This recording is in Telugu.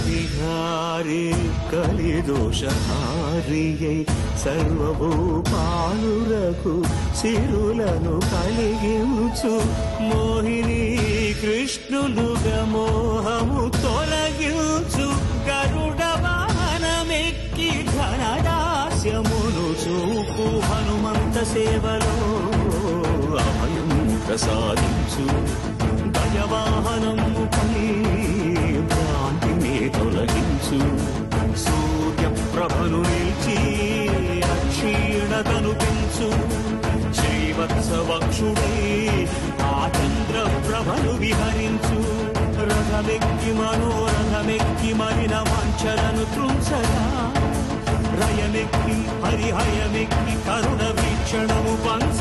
విహారి కలిదోషహారియై సర్వభూపాలురకు సిరులను కలిగించు మోహిని కృష్ణులుగా మోహము తొలగించు గరుడ వాహనమెక్కి ఘనదాస్యమును చూపు హనుమంత సేవలో అభయం ప్రసాదించు గజవాహనముపై భ్రాంతిని తొలగించు సూర్యప్రభను నిలిచి అక్షీణతను పెంచు శ్రీవత్సవక్షుడై ఆ చంద్రప్రభను విహరించు రథమెక్కి మనోరథమెక్కి మరిన వాంఛలను త్రుంచగా రయమెక్కి హరిహయమెక్కి కరుణ వీక్షణము పంచ